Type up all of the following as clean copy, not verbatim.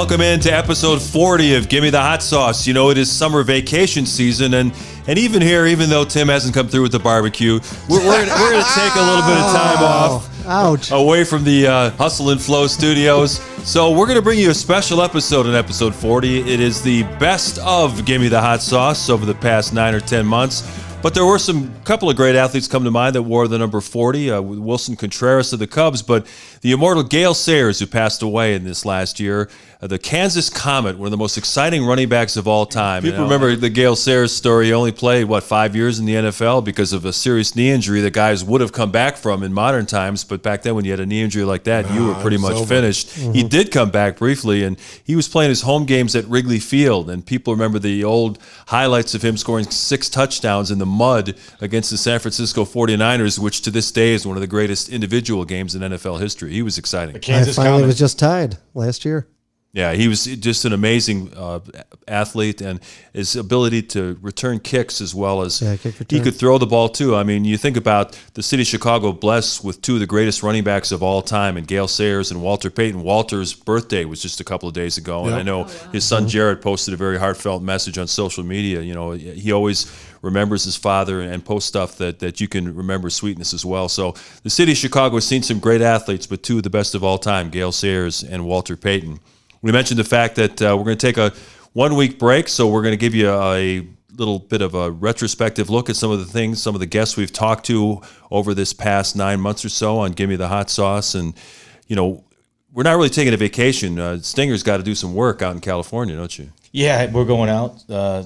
Welcome into episode 40 of Gimme the Hot Sauce. You know, it is summer vacation season, and even here, even though Tim hasn't come through with the barbecue, we're going to take a little bit of time off away from the Hustle and Flow studios. So we're going to bring you a special episode in episode 40. It is the best of Gimme the Hot Sauce over the past 9 or 10 months. But there were some couple of great athletes come to mind that wore the number 40, Wilson Contreras of the Cubs, but the immortal Gale Sayers, who passed away in this last year, the Kansas Comet, one of the most exciting running backs of all time. People remember the Gale Sayers story. He only played, 5 years in the NFL because of a serious knee injury that guys would have come back from in modern times, but back then when you had a knee injury like that, you were pretty much finished. Mm-hmm. He did come back briefly, and he was playing his home games at Wrigley Field, and people remember the old highlights of him scoring 6 touchdowns in the mud against the San Francisco 49ers, which to this day is one of the greatest individual games in NFL history. He was exciting. I finally was just tied last year. Yeah, he was just an amazing athlete, and his ability to return kicks as well as he could throw the ball too. I mean, you think about the city of Chicago blessed with 2 of the greatest running backs of all time, and Gale Sayers and Walter Payton. Walter's birthday was just a couple of days ago, and I know his son Jared posted a very heartfelt message on social media. You know, he always remembers his father and posts stuff that you can remember sweetness as well. So the city of Chicago has seen some great athletes, but 2 of the best of all time, Gale Sayers and Walter Payton. We mentioned the fact that we're going to take a 1-week break, so we're going to give you a little bit of a retrospective look at some of the things, some of the guests we've talked to over this past 9 months or so on Gimme the Hot Sauce. And, you know, we're not really taking a vacation. Stinger's got to do some work out in California, don't you? Yeah, we're going out.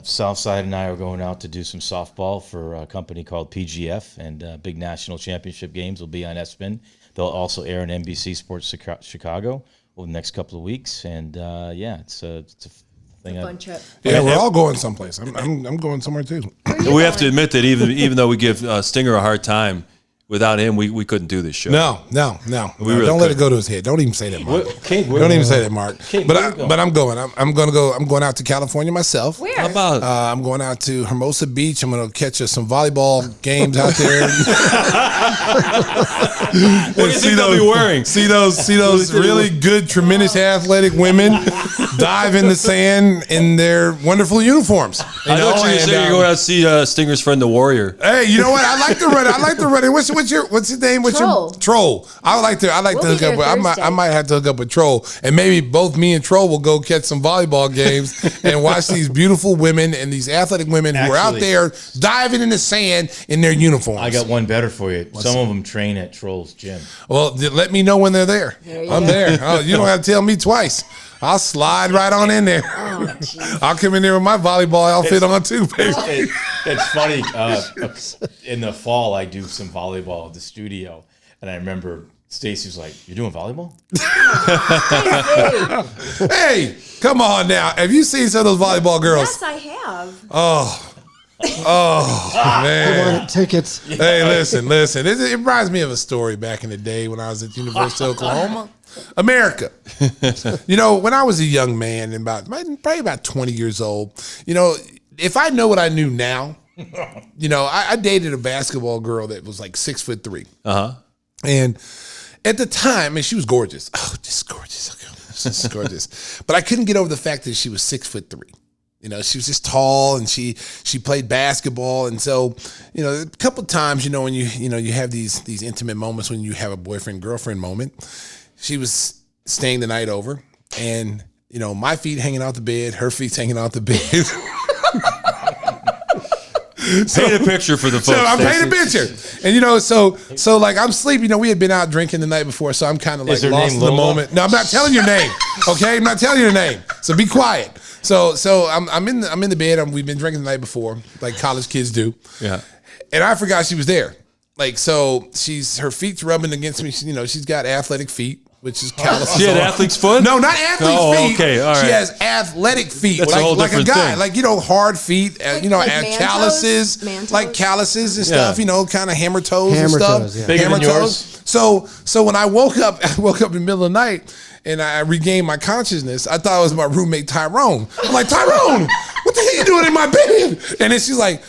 Southside and I are going out to do some softball for a company called PGF, and big national championship games will be on ESPN. They'll also air on NBC Sports Chicago over the next couple of weeks, and it's a thing. Fun trip. Yeah, we're all going someplace. I'm going somewhere too. We have to admit that even though we give Stinger a hard time, without him we couldn't do this show. No. Really don't let it go to his head. Don't even say that, Mark. Don't even say that, Mark. But I'm going. I'm going out to California myself. Where? How about? I'm going out to Hermosa Beach. I'm going to catch some volleyball games out there. What do you think they'll be wearing? See those really good, tremendous athletic women dive in the sand in their wonderful uniforms. I thought you said you're going out to see Stinger's friend, the Warrior. Hey, you know what? I like to run it. What's his name? Troll. I like to hook up with. I might have to hook up with Troll, and maybe both me and Troll will go catch some volleyball games and watch these beautiful women and these athletic women who are out there diving in the sand in their uniforms. I got one better for you. Some of them train at Troll's gym. Well, let me know when they're there. I'm there. Oh, you don't have to tell me twice. I'll slide right on in there. I'll come in there with my volleyball outfit on too, baby. It's funny. In the fall, I do some volleyball at the studio, and I remember Stacy was like, "You're doing volleyball?" Hey, come on now. Have you seen some of those volleyball girls? Yes, I have. Oh, man. I wanted tickets. Hey, listen. It reminds me of a story back in the day when I was at the University of Oklahoma. America. You know, when I was a young man, and probably about 20 years old, you know, if I know what I knew now, you know, I dated a basketball girl that was like 6'3". And at the time, and she was gorgeous. Oh, just gorgeous. Just gorgeous. But I couldn't get over the fact that she was 6'3". You know, she was just tall, and she played basketball, and so, you know, a couple of times, you know, when you have these intimate moments when you have a boyfriend girlfriend moment. She was staying the night over, and, you know, my feet hanging out the bed, her feet hanging out the bed. Paint a picture for the folks. So I'm painting a picture. And, you know, so like I'm sleeping. You know, we had been out drinking the night before, so I'm kind of like lost in the moment. No, I'm not telling your name, okay? I'm not telling your name. So be quiet. So I'm in the bed. We've been drinking the night before, like college kids do. Yeah. And I forgot she was there. Like, so her feet's rubbing against me. You know, she's got athletic feet, which is calluses. She had athlete's foot? No, not athlete's feet. Okay, all right. She has athletic feet. That's a whole like different guy. thing. Like, you know, hard feet, you know, calluses. Mantos? Like calluses and stuff, you know, kind of hammer toes and Hammer stuff. toes, yeah. Bigger Hammer than toes. So when I woke up in the middle of the night and I regained my consciousness, I thought it was my roommate Tyrone. I'm like, Tyrone, what the hell are you doing in my bed? And then she's like,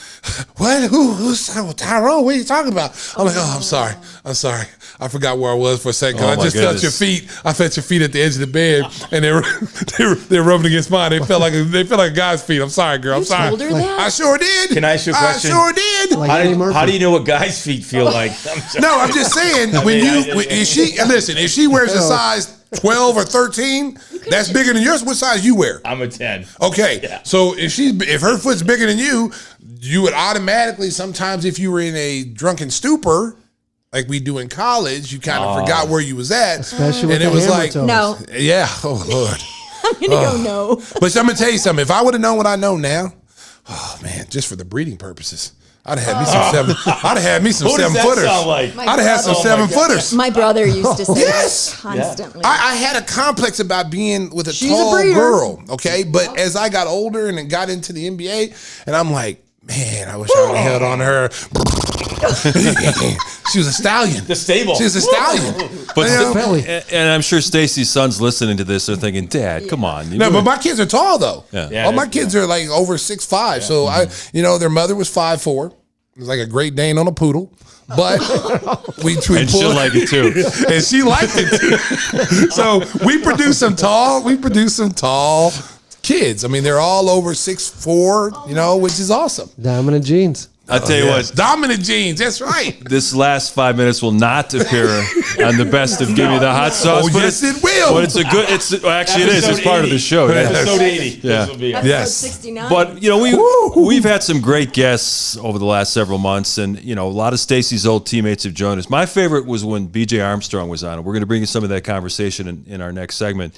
what? Who's Tyrone? What are you talking about? I'm like, oh, I'm sorry. I forgot where I was for a second. Oh, I just felt your feet. I felt your feet at the edge of the bed, and they're rubbing against mine. They felt like a guy's feet. I'm sorry, girl. I'm sorry. Told her that? I sure did. Can I ask you a question? I sure did. Like How do you know what guys' feet feel like? No, I'm just saying. If she wears a size 12 or 13, that's bigger than yours. What size you wear? I'm a 10. Okay, Yeah. so if her foot's bigger than you would automatically, sometimes if you were in a drunken stupor, like we do in college, you kind of forgot where you was at. Especially with and it the was hammer like, toes. No. yeah, oh Lord. I'm going to go no. But I'm gonna tell you something. If I would have known what I know now, oh man, just for the breeding purposes, I'd have had me some seven. I'd have had me some What does that 7-footers. sound like? I'd have had some Oh, my 7-footers. My brother used to say Yes. that constantly. I had a complex about being with a She's a tall breeder. girl, okay? But as I got older and then got into the NBA, and I'm like, man, I wish I would have held on to her. She was a stallion. The stable. She was a stallion. But You know? Belly. and I'm sure Stacy's son's listening to this. They're thinking, Dad, come on. No, but my kids are tall though. Yeah. All my kids are like over 6'5". So their mother was 5'4". It was like a Great Dane on a poodle. But we and she'll pulled- like it too. and she liked it too. So we produce some tall kids. I mean, they're all over 6'4", which is awesome. Dominant genes. I'll tell you what, Dominant genes, that's right. this last 5 minutes will not appear on the best of Give Me the Hot Sauce. Oh, but yes, it will. But it's a good. Actually, it is. It's part of the show. Yeah. Episode 80. Yeah. This will be Episode Yes. 69. But we've had some great guests over the last several months, and a lot of Stacy's old teammates have joined us. My favorite was when B.J. Armstrong was on, and we're going to bring you some of that conversation in our next segment.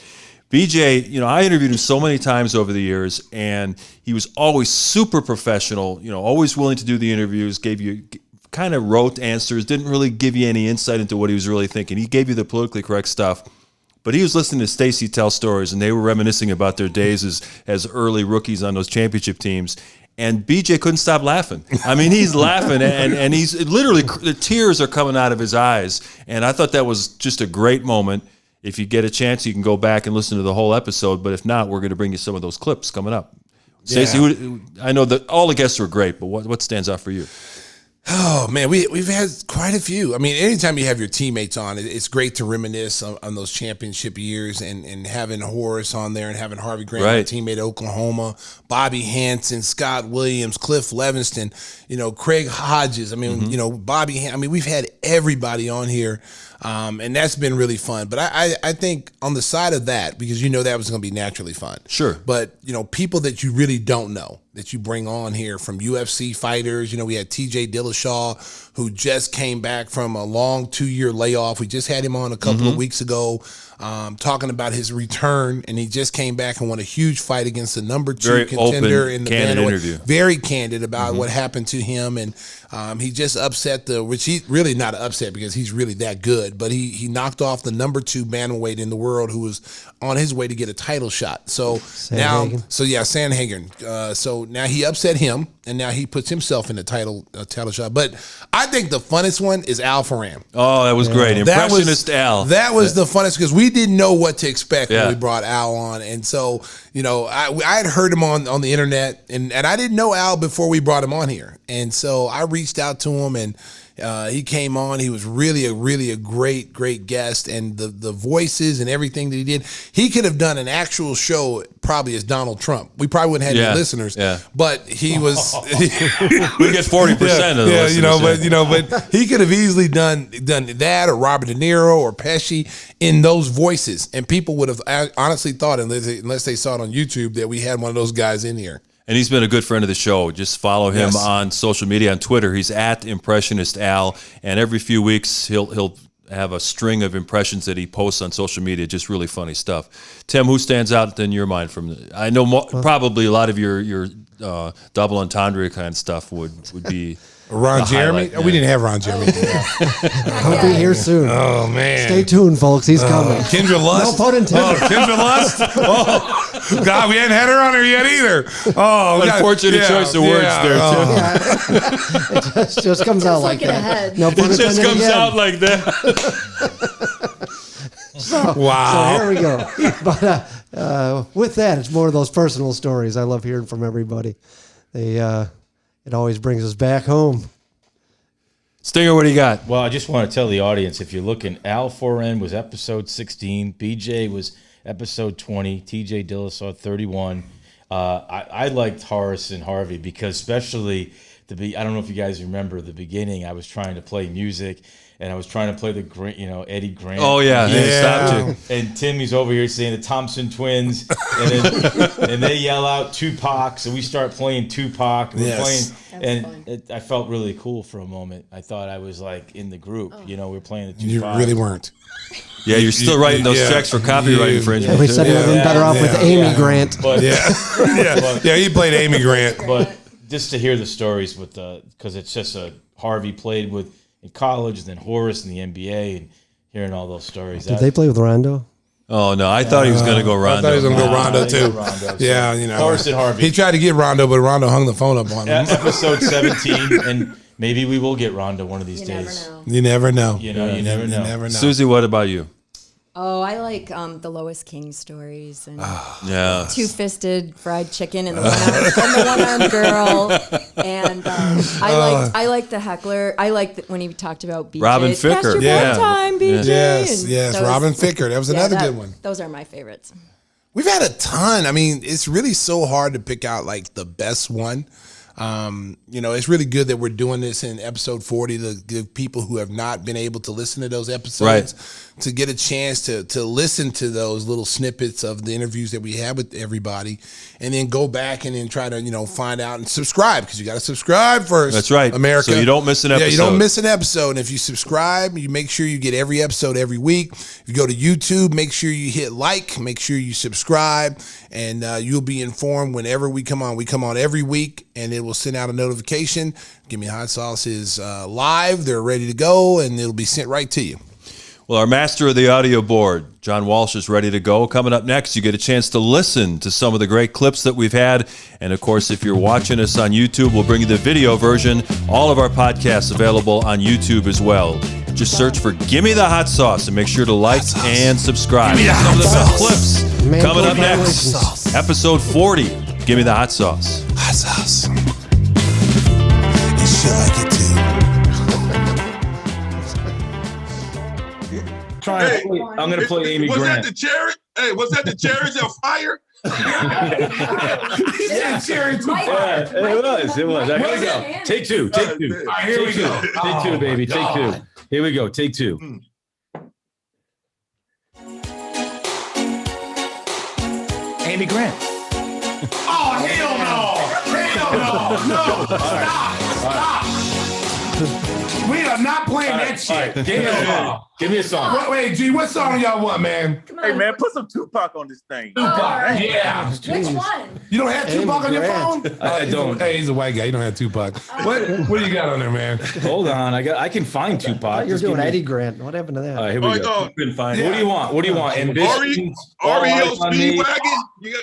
BJ, I interviewed him so many times over the years, and he was always super professional, always willing to do the interviews, gave you kind of rote answers, didn't really give you any insight into what he was really thinking. He gave you the politically correct stuff, but he was listening to Stacy tell stories, and they were reminiscing about their days as early rookies on those championship teams. And BJ couldn't stop laughing. I mean, he's laughing, and he's literally, the tears are coming out of his eyes. And I thought that was just a great moment. If you get a chance, you can go back and listen to the whole episode. But if not, we're going to bring you some of those clips coming up. Stacey, I know that all the guests were great, but what stands out for you? Oh man, we've had quite a few. I mean, anytime you have your teammates on, it's great to reminisce on those championship years and having Horace on there and having Harvey Grant, my teammate at Oklahoma, Bobby Hansen, Scott Williams, Cliff Levingston, Craig Hodges. I mean, Bobby. I mean, we've had everybody on here. And that's been really fun. But I think on the side of that, because that was going to be naturally fun. Sure. But, people that you really don't know that you bring on here from UFC fighters. We had TJ Dillashaw, who just came back from a long 2-year layoff. We just had him on a couple of weeks ago talking about his return. And he just came back and won a huge fight against the number 2 Very contender open, in the candid bantamweight. interview. Very candid about what happened to him. And he just upset which he really not upset because he's really that good, but he knocked off the number 2 bantamweight in the world who was on his way to get a title shot. So Sandhagen. Sandhagen. So now he upset him, and now he puts himself in the title shot. But I think the funnest one is Al Faram. Oh, that was great. Impressionist Al. That was the funnest because we didn't know what to expect Yeah. when we brought Al on. And so, I had heard him on the internet, and I didn't know Al before we brought him on here. And so I reached out to him, and he came on. He was really a great guest, and the voices and everything that he did. He could have done an actual show probably as Donald Trump. We probably wouldn't have any listeners. Yeah. But he was We get 40% of the listeners. but he could have easily done that or Robert De Niro or Pesci in those voices, and people would have honestly thought, unless they saw it on YouTube, that we had one of those guys in here. And he's been a good friend of the show. Just follow him on social media, on Twitter. He's at Impressionist Al, and every few weeks he'll have a string of impressions that he posts on social media. Just really funny stuff. Tim, who stands out in your mind from? I know probably a lot of your double entendre kind of stuff would be. Ron Jeremy? highlight, yeah. We didn't have Ron Jeremy. He'll be here soon. Oh man! Stay tuned, folks. He's coming. Kendra Lust. No pun intended. Oh, Kendra Lust. Oh God, we hadn't had her on here yet either. Oh, Unfortunate choice of words there, Tim. It just comes out like looking that. ahead. No pun It just intended comes again. out like that. So Wow. here we go. But With that, it's more of those personal stories. I love hearing from everybody. It always brings us back home. Stinger, what do you got? Well, I just want to tell the audience, if you're looking, Al Foren was episode 16, BJ was episode 20, TJ Dillashaw 31. I liked Horace and Harvey because especially I don't know if you guys remember the beginning, I was trying to play music and I was trying to play the Eddie Grant. Oh yeah, they stopped you. And Timmy's over here saying the Thompson Twins, and they yell out Tupac, so we start playing Tupac. And we're playing, I felt really cool for a moment. I thought I was like in the group. We were playing the Tupac. You really weren't. Yeah, you're still writing those checks for copyright infringement. We said he would have been better off with Amy Grant. But, he played Amy Grant. But just to hear the stories because it's just Harvey played with in college, then Horace in the NBA, and hearing all those stories. Did they play with Rondo? Oh no, I thought he was going to go Rondo. I thought he was going to go Rondo too. Rondo, Horace and Harvey. He tried to get Rondo, but Rondo hung the phone up on him. Episode 17, and maybe we will get Rondo one of these days. You never know. You never know. Susie, what about you? Oh, I like the Lois King stories and Yeah, Two-Fisted Fried Chicken and the one-armed girl. And I like the heckler. I like when he talked about BJ. Robin It's past Ficker. your bedtime, BJ. Yes, Robin Ficker. That was another good one. Those are my favorites. We've had a ton. I mean, it's really so hard to pick out like the best one. It's really good that we're doing this in episode 40 to give people who have not been able to listen to those episodes to get a chance to listen to those little snippets of the interviews that we had with everybody, and then go back and then try to find out and subscribe, because you got to subscribe first. That's right, America. So you don't miss an episode. Yeah, you don't miss an episode. And if you subscribe, you make sure you get every episode every week. If you go to YouTube, make sure you hit like, make sure you subscribe, and you'll be informed whenever we come on. We come on every week, and it will send out a notification. Gimme Hot Sauce is live. They're ready to go, and it'll be sent right to you. Well, our master of the audio board, John Walsh, is ready to go. Coming up next, you get a chance to listen to some of the great clips that we've had. And, of course, if you're watching us on YouTube, we'll bring you the video version. All of our podcasts available on YouTube as well. Just search for Gimme the Hot Sauce and make sure to like and subscribe. Gimme the hot sauce. Clips coming up next. Episode 40, Gimme the Hot Sauce. Hot sauce. You should like it too. I'm going to play Amy Grant. Was that the cherry? Hey, was that the cherries on fire? Yeah, cherry too. Yeah, it was. Here we go. Take two. All right, here we go. Take two, baby. Take two. Here we go. Take two. Amy Grant. Oh, hell no. Hell no. No. Stop. We are not playing that shit. Give me a song. Wait, G, what song y'all want, man? Hey, man, put some Tupac on this thing. Tupac. Yeah. Which one? You don't have Tupac on your phone? I don't. Hey, he's a white guy. You don't have Tupac. What do you got on there, man? Hold on. I can find Tupac. You're doing Eddie Grant. What happened to that? All right, here we go. Couldn't find What do you want? What do you want? Ambition. REO Speedwagon.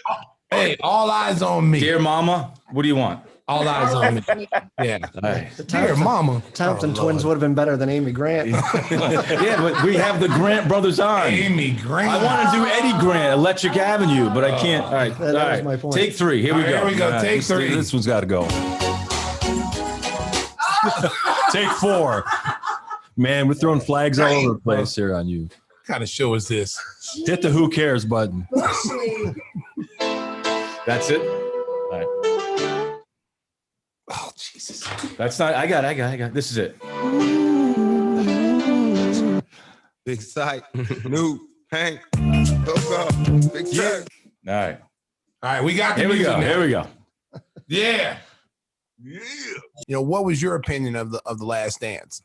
Hey, all eyes on me. Dear Mama. What do you want? All eyes on me. Yeah. All right. Dear Mama. Thompson Twins would have been better than Amy Grant. Yeah, but we have the Grant brothers on. Amy Grant. I want to do Eddie Grant, Electric Avenue, but I can't. All right. That was my point. Take three. Here we go. Here we go. All right, Take three. This one's got to go. Take four. Man, we're throng flags all over the place here on you. What kind of show is this? Hit the who cares button. That's it. All right. Oh, Jesus. That's not. I got. This is it. Big sight. New Hank. Big sight. All right. All right, we got the Here we music go. now. Here we go. Yeah. Yeah. What was your opinion of the Last Dance?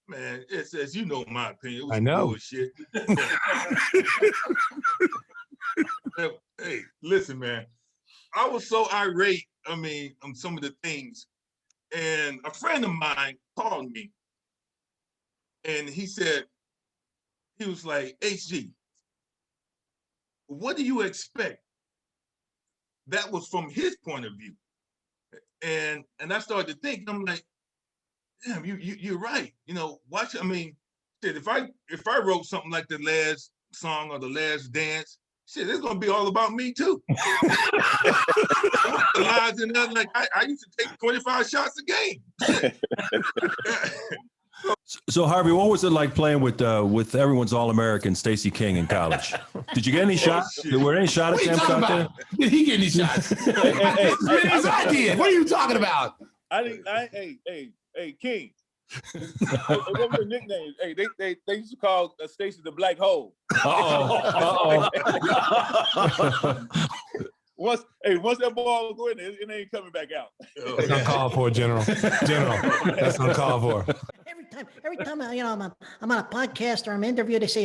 Man, it's as you know my opinion. It was I know. bullshit. Hey, listen, man. I was so irate, on some of the things. And a friend of mine called me. And he was like, HG, what do you expect? That was from his point of view. And I started to think, I'm like, damn, you're right. Watch. If I wrote something like The Last Song or The Last Dance, shit, it's gonna be all about me too. Lines and nothing. Like I used to take 25 shots a game. So Harvey, what was it like playing with everyone's All-American Stacey King in college? Did you get any shots? Were there any shot attempts out there? Did he get any shots? I did. What are you talking about? Hey, King. What was the nickname? Hey, they used to call Stacey the Black Hole. Once that ball go in, it ain't coming back out. That's uncalled for, General. That's uncalled for. Every time I'm on a podcast or I'm interviewed, they say,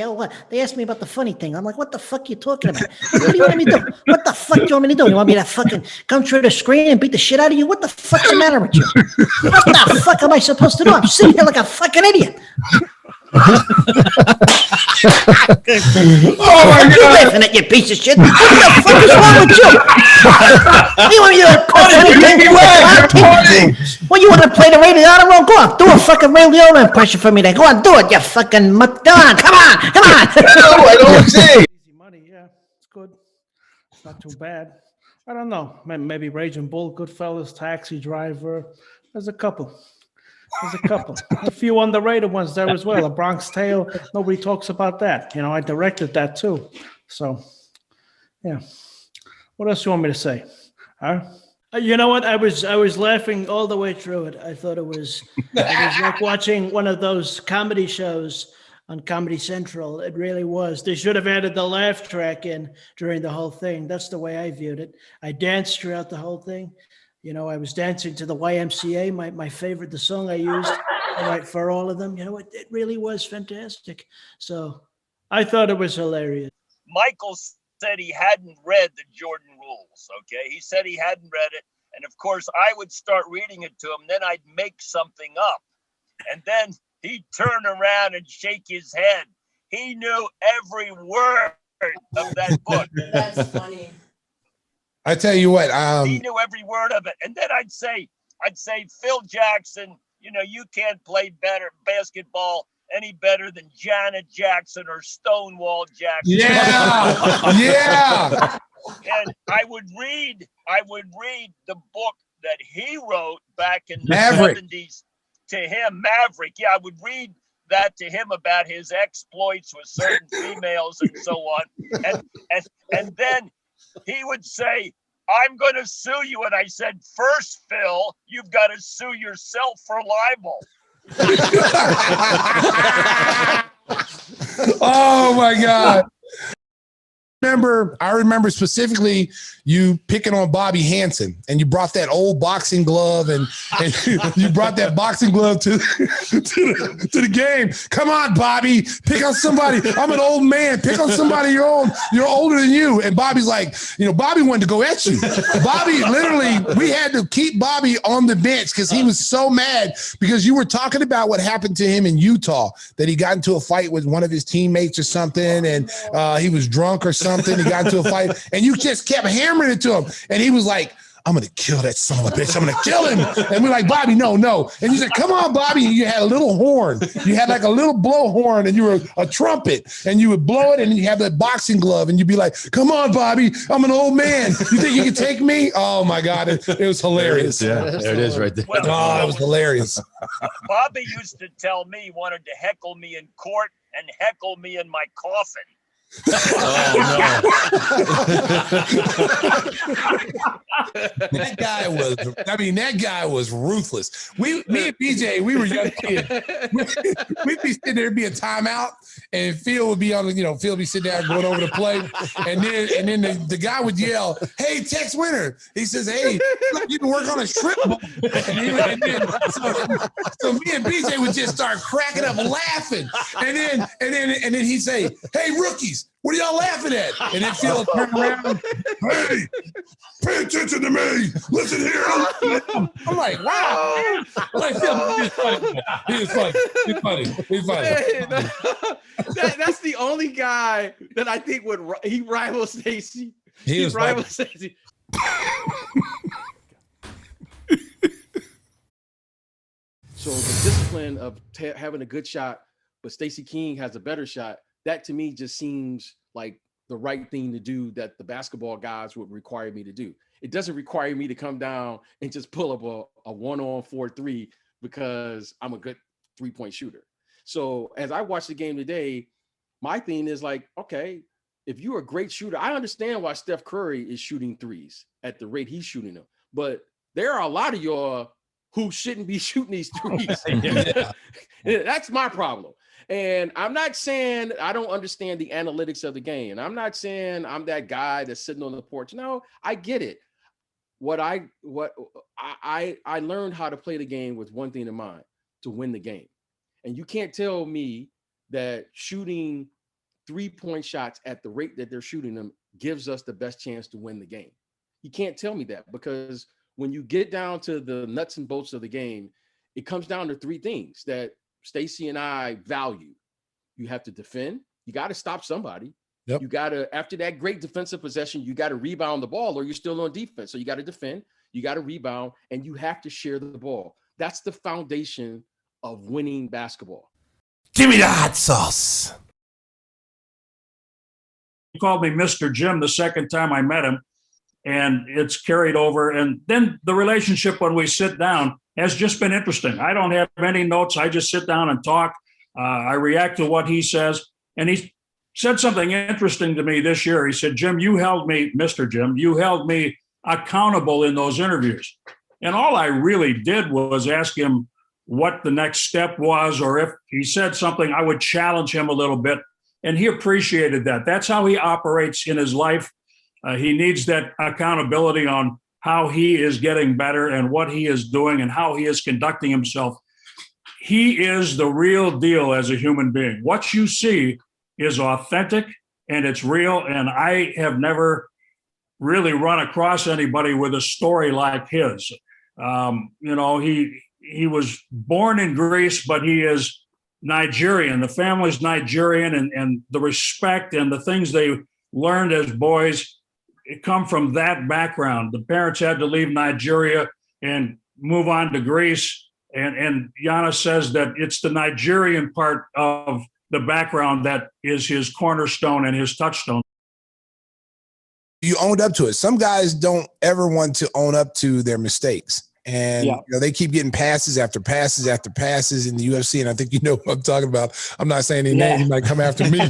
they ask me about the funny thing. I'm like, what the fuck are you talking about? What do you want me to do? What the fuck do you want me to do? You want me to fucking come through the screen and beat the shit out of you? What the fuck's the matter with you? What the fuck am I supposed to do? I'm sitting here like a fucking idiot. Oh my God! You laughing at you piece of shit? What the fuck is wrong with you? You want me to call anything? Well, you want to play the Ray Liotta role? Go on, do a fucking Ray Liotta impression for me. Then go on, do it. You fucking mutt. Come on. No, I don't see. Easy money, yeah, it's good. It's not too bad. I don't know. Maybe Raging Bull, Goodfellas, Taxi Driver. There's a couple. A few underrated ones there as well. A Bronx Tale. Nobody talks about that. You know, I directed that too. So, yeah. What else you want me to say? Huh? You know what? I was laughing all the way through it. I thought it was like watching one of those comedy shows on Comedy Central. It really was. They should have added the laugh track in during the whole thing. That's the way I viewed it. I danced throughout the whole thing. You know, I was dancing to the YMCA, my favorite, the song I used for all of them. You know, it really was fantastic. So I thought it was hilarious. Michael said he hadn't read the Jordan rules, okay? He said he hadn't read it. And, of course, I would start reading it to him. Then I'd make something up. And then he'd turn around and shake his head. He knew every word of that book. That's funny. I tell you what, he knew every word of it. And then I'd say, Phil Jackson, you know, you can't play better basketball any better than Janet Jackson or Stonewall Jackson. Yeah. And I would read the book that he wrote back in the Maverick. 70s to him, Maverick. Yeah, I would read that to him about his exploits with certain females and so on. And then he would say, I'm going to sue you. And I said, first, Phil, you've got to sue yourself for libel. Oh, my God. I remember specifically you picking on Bobby Hansen, and you brought that old boxing glove, and you brought that boxing glove to the game. Come on, Bobby, pick on somebody. I'm an old man. Pick on somebody you're older than you. And Bobby's like, Bobby wanted to go at you. Bobby, literally, we had to keep Bobby on the bench because he was so mad because you were talking about what happened to him in Utah, that he got into a fight with one of his teammates or something, and he was drunk or something. He got into a fight, and you just kept hammering it to him, and he was like, I'm going to kill that son of a bitch. I'm going to kill him. And we're like, Bobby, no. And you said, come on, Bobby. And you had a little horn. You had like a little blow horn, and you were a trumpet, and you would blow it, and you have that boxing glove, and you'd be like, come on, Bobby. I'm an old man. You think you can take me? Oh, my God. It was hilarious. There it is right there. It was hilarious. Bobby used to tell me he wanted to heckle me in court and heckle me in my coffin. That guy was ruthless. Me and PJ, we were young kids. We'd be sitting there, be a timeout, and Phil would be Phil would be sitting there going over the play, and then the guy would yell, "Hey, Tex Winter!" He says, "Hey, you can work on a strip ball." So me and PJ would just start cracking up laughing, and then he'd say, "Hey, rookies, what are y'all laughing at?" And then Phil would turn around, "Hey, pay attention to me. Listen here." I'm like, wow. I'm like, Phil, he's funny. That's the only guy that I think he rivals Stacey. He rivals Stacey. So the discipline of having a good shot, but Stacey King has a better shot, that to me just seems like the right thing to do that the basketball guys would require me to do. It doesn't require me to come down and just pull up a 1-on-4 3 because I'm a good 3-point shooter. So as I watch the game today, my thing is like, okay, if you're a great shooter, I understand why Steph Curry is shooting threes at the rate he's shooting them. But there are a lot of y'all who shouldn't be shooting these threes. That's my problem. And I'm not saying I don't understand the analytics of the game. I'm not saying I'm that guy that's sitting on the porch. No, I get it. What I learned how to play the game with one thing in mind, to win the game. And you can't tell me that shooting 3-point shots at the rate that they're shooting them gives us the best chance to win the game. You can't tell me that, because when you get down to the nuts and bolts of the game, it comes down to 3 things that Stacey and I value. You have to defend. You got to stop somebody. Yep. You got to, after that great defensive possession, you got to rebound the ball or you're still on defense. So you got to defend, you got to rebound, and you have to share the ball. That's the foundation of winning basketball. Give me the hot sauce. He called me Mr. Jim the second time I met him, and it's carried over. And then the relationship when we sit down has just been interesting. I don't have any notes. I just sit down and talk. I react to what he says. And he said something interesting to me this year. He said, Jim, you held me, Mr. Jim, you held me accountable in those interviews. And all I really did was ask him what the next step was, or if he said something, I would challenge him a little bit. And he appreciated that. That's how he operates in his life. He needs that accountability on how he is getting better and what he is doing and how he is conducting himself. He is the real deal as a human being. What you see is authentic and it's real. And I have never really run across anybody with a story like his. He was born in Greece, but he is Nigerian. The family's Nigerian, and the respect and the things they learned as boys come from that background. The parents had to leave Nigeria and move on to Greece. And Giannis says that it's the Nigerian part of the background that is his cornerstone and his touchstone. You owned up to it. Some guys don't ever want to own up to their mistakes. And they keep getting passes after passes after passes in the UFC. And I think you know what I'm talking about. I'm not saying any names. You might come after me. I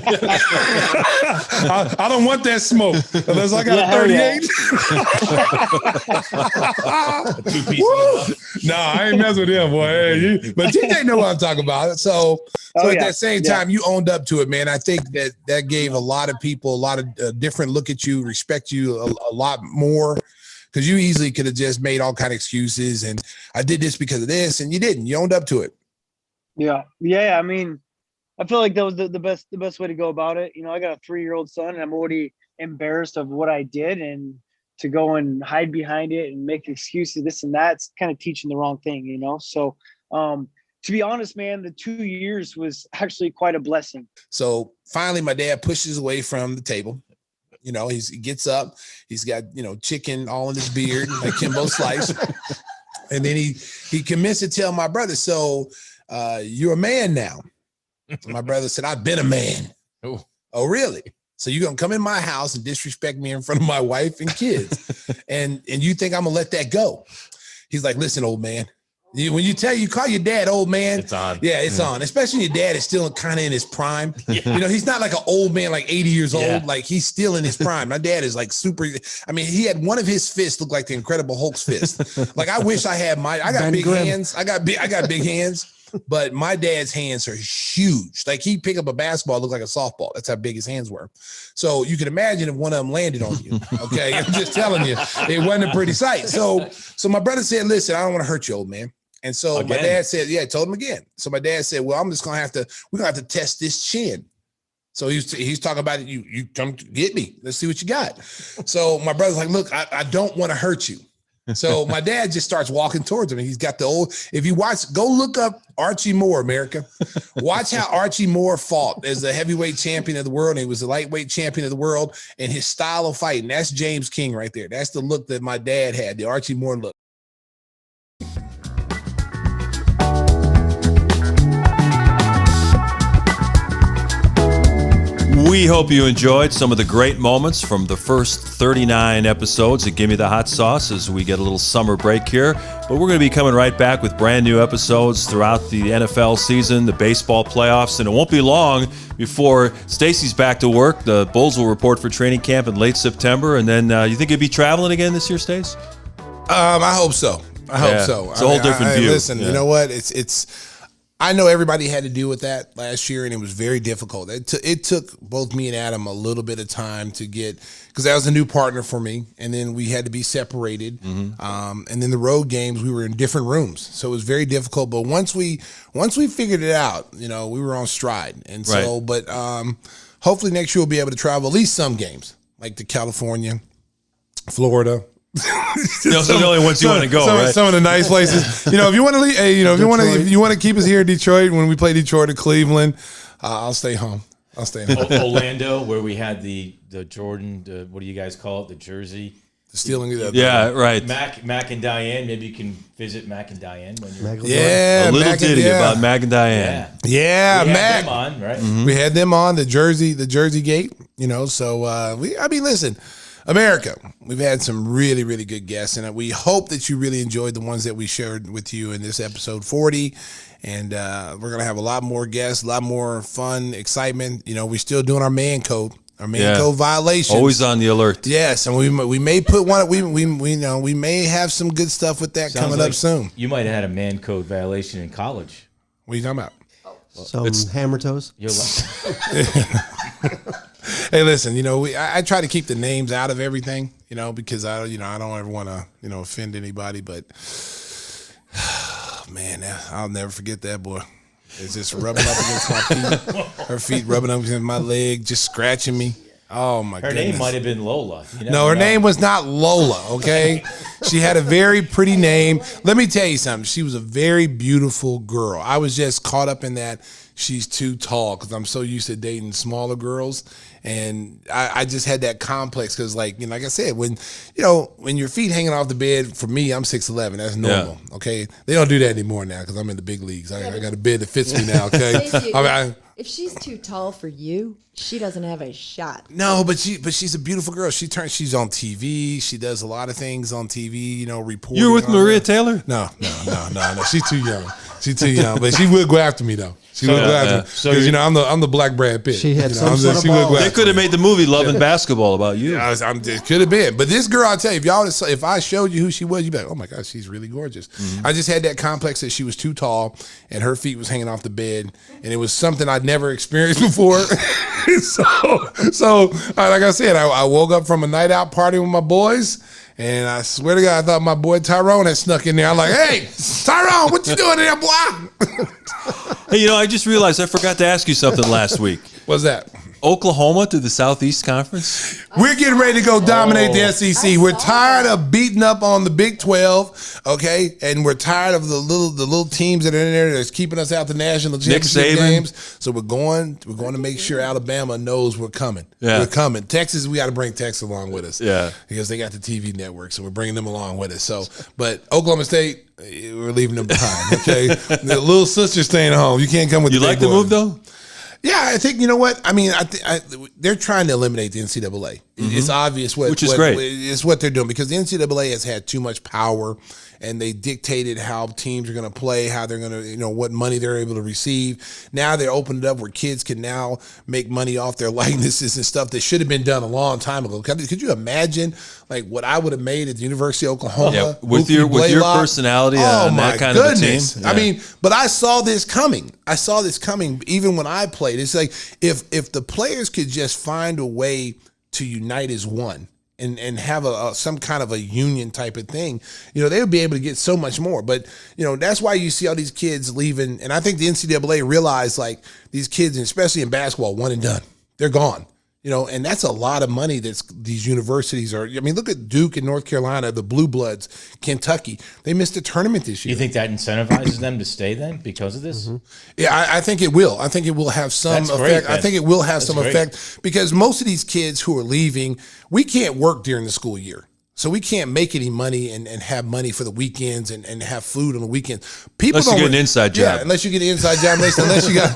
don't want that smoke unless I got a 38. No, I ain't messing with him, boy. Hey, but TJ know what I'm talking about. So at that same time, you owned up to it, man. I think that gave a lot of people a lot of different look at you, respect you a lot more. Because you easily could have just made all kind of excuses and I did this because of this, and you didn't. You owned up to it. Yeah. I mean, I feel like that was the best way to go about it. I got a 3-year-old son, and I'm already embarrassed of what I did, and to go and hide behind it and make excuses, this and that, it's kind of teaching the wrong thing, So, to be honest, man, the 2 years was actually quite a blessing. So finally, my dad pushes away from the table. He gets up, he's got, chicken all in his beard, like Kimbo Slice. And then he commits to tell my brother, so you're a man now. So my brother said, I've been a man. Oh, really? So you're going to come in my house and disrespect me in front of my wife and kids. and you think I'm going to let that go? He's like, listen, old man. When you call your dad old man, it's on. Yeah, it's on. Especially when your dad is still kind of in his prime. Yeah. He's not like an old man, like 80 years old. Like he's still in his prime. My dad is like super. I mean, he had one of his fists look like the Incredible Hulk's fist. Like I wish I had I got Ben big Grimm. Hands. I got big hands. But my dad's hands are huge. Like he'd pick up a basketball, look like a softball. That's how big his hands were. So you can imagine if one of them landed on you. Okay, I'm just telling you, it wasn't a pretty sight. So my brother said, listen, I don't want to hurt you, old man. And so my dad said, I told him again. So my dad said, well, we're gonna have to test this chin. So he's talking about it. You come get me. Let's see what you got. So my brother's like, look, I don't want to hurt you. So my dad just starts walking towards him. And he's got if you watch, go look up Archie Moore, America. Watch how Archie Moore fought as the heavyweight champion of the world. And he was the lightweight champion of the world, and his style of fighting. That's James King right there. That's the look that my dad had, the Archie Moore look. We hope you enjoyed some of the great moments from the first 39 episodes of Gimme the Hot Sauce as we get a little summer break here. But we're going to be coming right back with brand new episodes throughout the NFL season, the baseball playoffs, and it won't be long before Stacy's back to work. The Bulls will report for training camp in late September, and then you think you'll be traveling again this year, Stace? I hope so. I hope so. It's a whole different view. Listen, you know what? It's. I know everybody had to deal with that last year, and it was very difficult. It took both me and Adam a little bit of time to get, because that was a new partner for me, and then we had to be separated. And then the road games, we were in different rooms, so it was very difficult. But once we figured it out, we were on stride. And so, but hopefully next year we'll be able to travel at least some games, like to California, Florida. Those are the only ones you want to go, right? Some of the nice places. If you want to leave, if you want to keep us here in Detroit when we play Detroit or Cleveland, I'll stay home. Orlando, where we had the Jordan, what do you guys call it? The jersey. The stealing of that. Yeah, right. Mac and Diane. Maybe you can visit Mac and Diane when you're. Yeah, a little ditty about Mac and Diane. Yeah, we Mac. had them on, right? We had them on the Jersey Gate. So listen. America, we've had some really, really good guests, and we hope that you really enjoyed the ones that we shared with you in this episode 40. And we're going to have a lot more guests, a lot more fun, excitement. We're still doing our man code violations. Always on the alert. Yes, and we may put one. We may have some good stuff with that coming up soon. You might have had a man code violation in college. What are you talking about? Some hammer toes. You're like. Hey, listen. I try to keep the names out of everything. Because I don't ever want to offend anybody. But man, I'll never forget that boy. It's just rubbing up against my feet. Her feet rubbing up against my leg, just scratching me. Oh my goodness. Her name might have been Lola. No, her name was not Lola. Okay, she had a very pretty name. Let me tell you something. She was a very beautiful girl. I was just caught up in that. She's too tall because I'm so used to dating smaller girls, and I just had that complex because, like I said, when your feet hanging off the bed, for me, I'm 6'11". That's normal. Yeah. Okay, they don't do that anymore now because I'm in the big leagues. I got a bed that fits me now. Okay, if she's too tall for you, she doesn't have a shot. No, but she's a beautiful girl. She's on TV. She does a lot of things on TV. Reporting. You're with Maria Taylor? No. She's too young. She's too young, but she would go after me though. She would go after me because I'm the black Brad Pitt. She had They could have made the movie Love and Basketball about you. It could have been, but this girl, I tell you, if I showed you who she was, you'd be like, oh my God, she's really gorgeous. Mm-hmm. I just had that complex that she was too tall and her feet was hanging off the bed, and it was something I'd never experienced before. so like I said, I woke up from a night out party with my boys. And I swear to God, I thought my boy Tyrone had snuck in there. I'm like, hey, Tyrone, what you doing there, boy? Hey, I just realized I forgot to ask you something last week. What's that? Oklahoma to the Southeast Conference? We're getting ready to go dominate the SEC. We're tired of beating up on the Big 12, okay? And we're tired of the little teams that are in there that's keeping us out the national championship games. So we're going to make sure Alabama knows we're coming. Yeah. We're coming. Texas, we got to bring Texas along with us. Yeah. Because they got the TV network, so we're bringing them along with us. So, but Oklahoma State, we're leaving them behind, okay? The little sister's staying home. You can't come with the big You like the move, though? Yeah, I think, you know what? I mean, they're trying to eliminate the NCAA. Mm-hmm. It's obvious which is great. It's what they're doing because the NCAA has had too much power, and they dictated how teams are going to play, how they're going to, what money they're able to receive. Now they're opened it up where kids can now make money off their likenesses and stuff that should have been done a long time ago. Could you imagine like what I would have made at the University of Oklahoma? Yeah, with your personality on that kind of a team. Yeah. I mean, but I saw this coming. Even when I played. It's like if the players could just find a way to unite as one and have some kind of a union type of thing, they would be able to get so much more. But, that's why you see all these kids leaving. And I think the NCAA realized like these kids, and especially in basketball, one and done, they're gone. And that's a lot of money that these universities are. I mean, look at Duke and North Carolina, the Blue Bloods, Kentucky. They missed the tournament this year. You think that incentivizes them to stay then because of this? Mm-hmm. Yeah, I think it will. I think it will have some effect. I think it will have some effect because most of these kids who are leaving, we can't work during the school year. So we can't make any money and have money for the weekends and have food on the weekends. People unless you get an inside job. Yeah, unless you get an inside job. Unless you got.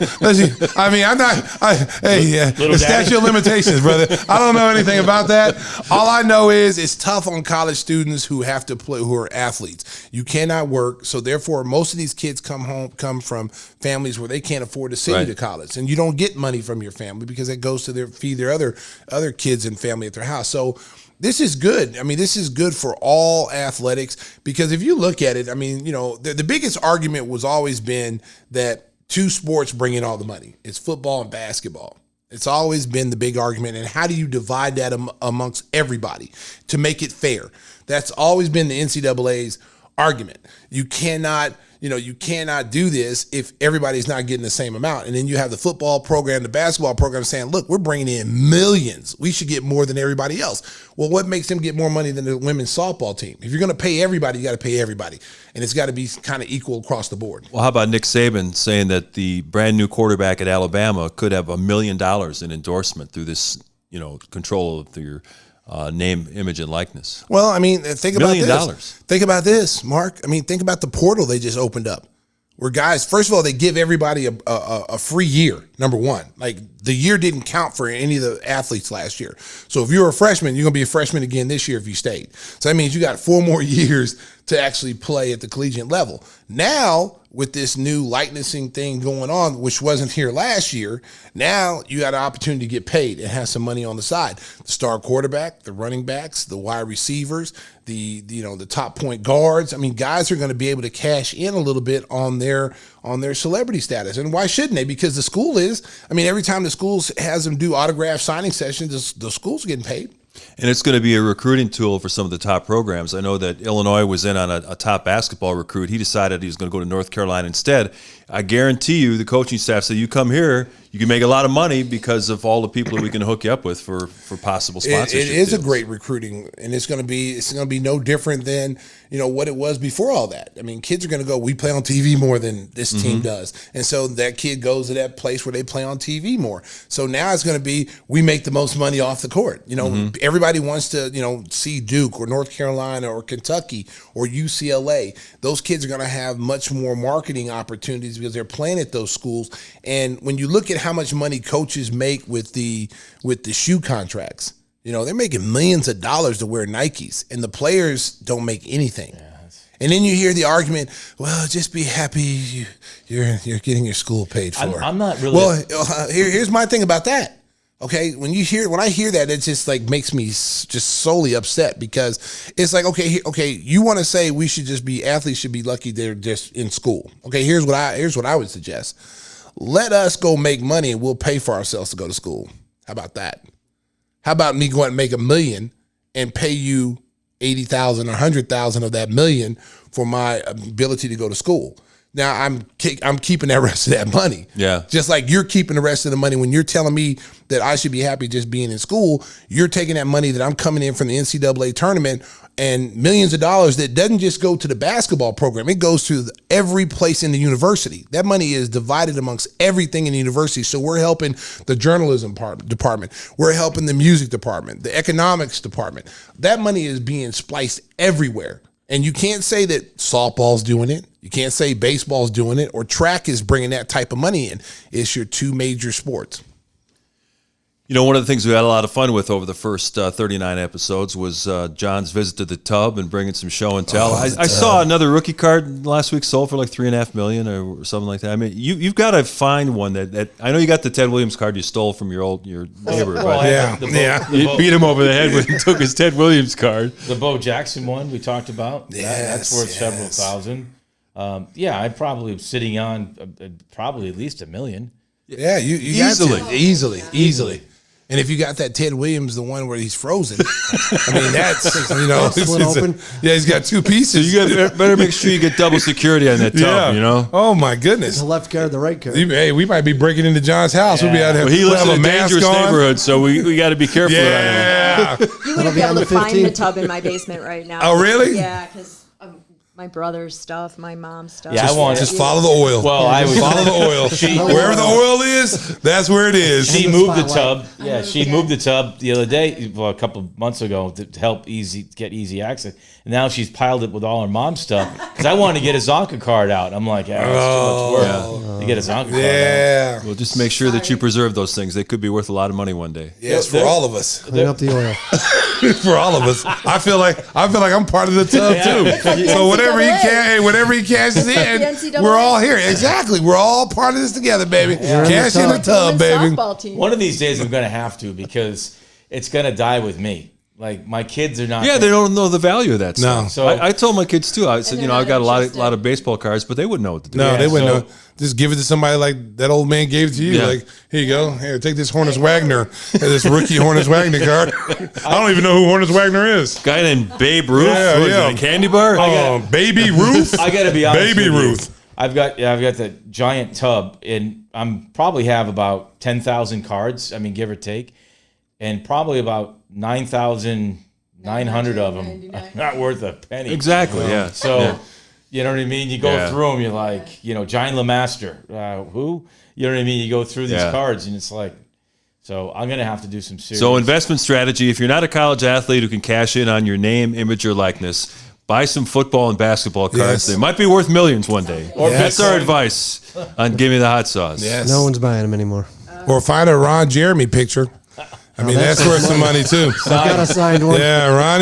The statute of limitations, brother. I don't know anything about that. All I know is it's tough on college students who have to play, who are athletes. You cannot work, so therefore most of these kids come from families where they can't afford to send you to college, and you don't get money from your family because it goes to feed their other kids and family at their house. So. This is good. I mean, this is good for all athletics because if you look at it, I mean, the biggest argument was always been that two sports bring in all the money. It's football and basketball. It's always been the big argument. And how do you divide that amongst everybody to make it fair? That's always been the NCAA's argument. You cannot do this if everybody's not getting the same amount. And then you have the football program, the basketball program saying, look, we're bringing in millions. We should get more than everybody else. Well, what makes them get more money than the women's softball team? If you're going to pay everybody, you got to pay everybody. And it's got to be kind of equal across the board. Well, how about Nick Saban saying that the brand new quarterback at Alabama could have $1 million in endorsement through this, control of your name, image, and likeness? Well, I mean, think about $1 million. Think about this, Mark. I mean, think about the portal they just opened up. Where guys, first of all, they give everybody a free year, number one. Like, the year didn't count for any of the athletes last year. So if you're a freshman, you're going to be a freshman again this year if you stayed. So that means you got 4 more years to actually play at the collegiate level. Now, with this new licensing thing going on, which wasn't here last year, now you got an opportunity to get paid and have some money on the side. The star quarterback, the running backs, the wide receivers, the top point guards. I mean, guys are going to be able to cash in a little bit on their celebrity status. And why shouldn't they? Because the school is. I mean, every time the schools has them do autograph signing sessions, the school's getting paid. And it's going to be a recruiting tool for some of the top programs. I know that Illinois was in on a top basketball recruit. He decided he was going to go to North Carolina instead. I guarantee you the coaching staff said, you come here, you can make a lot of money because of all the people that we can hook you up with for possible sponsorship. It is deals. a great recruiting, and it's going to be no different than what it was before all that. I mean, kids are going to go, we play on TV more than this team does, and so that kid goes to that place where they play on TV more. So now it's going to be, we make the most money off the court. Everybody wants to see Duke or North Carolina or Kentucky or UCLA. Those kids are going to have much more marketing opportunities because they're playing at those schools. And when you look at how much money coaches make with the shoe contracts, they're making millions of dollars to wear Nikes, and the players don't make anything. And then you hear the argument, well, just be happy you're getting your school paid for. I'm not really. Well, here's my thing about that. Okay, when I hear that, it just like makes me just solely upset because it's like, okay, you want to say we should just be athletes should be lucky they're just in school. Okay, here's what I would suggest. Let us go make money and we'll pay for ourselves to go to school. How about that? How about me go out and make $1 million and pay you 80,000 or 100,000 of that $1 million for my ability to go to school? Now I'm keeping that rest of that money. Yeah. Just like you're keeping the rest of the money when you're telling me that I should be happy just being in school, you're taking that money that I'm coming in from the NCAA tournament and millions of dollars that doesn't just go to the basketball program. It goes to every place in the university. That money is divided amongst everything in the university. So we're helping the journalism department. We're helping the music department, the economics department. That money is being spliced everywhere. And you can't say that softball's doing it. You can't say baseball's doing it or track is bringing that type of money in. It's your two major sports. One of the things we had a lot of fun with over the first 39 episodes was John's visit to the Tub and bringing some show and tell. I saw another rookie card last week sold for like $3.5 million or something like that. I mean, you've got to find one that I know you got the Ted Williams card you stole from your neighbor, but you beat him over the head when he took his Ted Williams card. The Bo Jackson one we talked about. That's worth several thousand. I'd probably sitting on probably at least $1 million. Yeah, you easily. And if you got that Ted Williams, the one where he's frozen, I mean, that's, split open. He's got two pieces. You better make sure you get double security on that tub, Oh, my goodness. The left guard, the right guard. Hey, we might be breaking into John's house. We'll be out here. Well, he lives in a dangerous neighborhood, so we got to be careful. Yeah. You wouldn't be able to find the tub in my basement right now. Oh, really? Yeah, because My brother's stuff, my mom's stuff. Yeah, I want just follow the oil. Well, I was follow the oil. Wherever the oil is, that's where it is. She moved the tub. Yeah, she moved the tub the other day, well, a couple of months ago, to help get easy access. And now she's piled it with all her mom's stuff because I wanted to get a Zonka card out. I'm like, yeah, that's too much work to get a Zonka card out. Well, just make sure that you preserve those things. They could be worth a lot of money one day. Yes, for all of us. Clean up the oil. For all of us. I feel like I'm part of the tub too. So whatever he cashes in, we're all here. Exactly. We're all part of this together, baby. Cash in the tub, baby. One of these days I'm going to have to because it's going to die with me. Like my kids are not. Yeah, they don't know the value of that stuff. No. So I told my kids too. I said, I've got a lot of baseball cards, but they wouldn't know what to do. No, they wouldn't know. Just give it to somebody like that old man gave it to you. Yeah. Like, here you go. Here, take this Hornets Wagner, this rookie Hornets Wagner card. I don't even know who Hornets Wagner is. Guy named Babe Ruth. Yeah, What is it, a candy bar? Baby Ruth. I got to be honest. Baby with you. Ruth. I've got the giant tub, and I'm probably have about 10,000 cards. I mean, give or take, and probably about 9,900 of them are not worth a penny. Exactly. Yeah. So, you know what I mean? You go through them, you're like, Giant LeMaster, who? You know what I mean? You go through these cards, and it's like, so I'm gonna have to do some serious. So investment strategy: if you're not a college athlete who can cash in on your name, image, or likeness, buy some football and basketball cards. Yes. They might be worth millions one day. Or that's our advice on Gimme the Hot Sauce. Yes. No one's buying them anymore. Or find a Ron Jeremy picture. I mean, that's worth some money too. I got a signed one. Yeah, Ron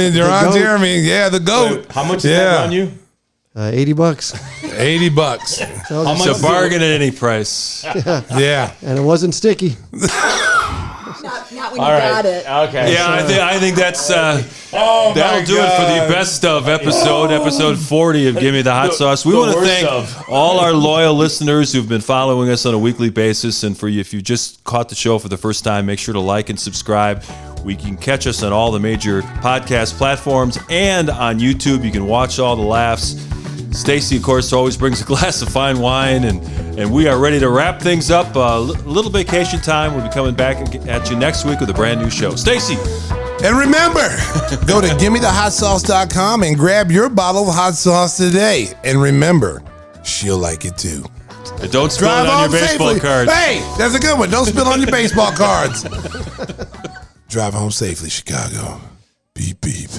Jeremy. Yeah, the GOAT. Wait, how much is that on you? $80. $80. How much It's a bargain at any price. Yeah. And it wasn't sticky. Not when you got it. Okay. Yeah, I think that's that'll do it for the best of episode 40 of Gimme the Hot Sauce. We want to thank all our loyal listeners who've been following us on a weekly basis. And for you, if you just caught the show for the first time, make sure to like and subscribe. We can catch us on all the major podcast platforms and on YouTube. You can watch all the laughs. Stacy, of course, always brings a glass of fine wine, and we are ready to wrap things up. Little vacation time. We'll be coming back at you next week with a brand new show. Stacy. And remember, go to GimmeTheHotSauce.com and grab your bottle of hot sauce today. And remember, she'll like it too. And don't spill it on your baseball cards. Hey, that's a good one. Don't spill on your baseball cards. Drive home safely, Chicago. Beep, beep.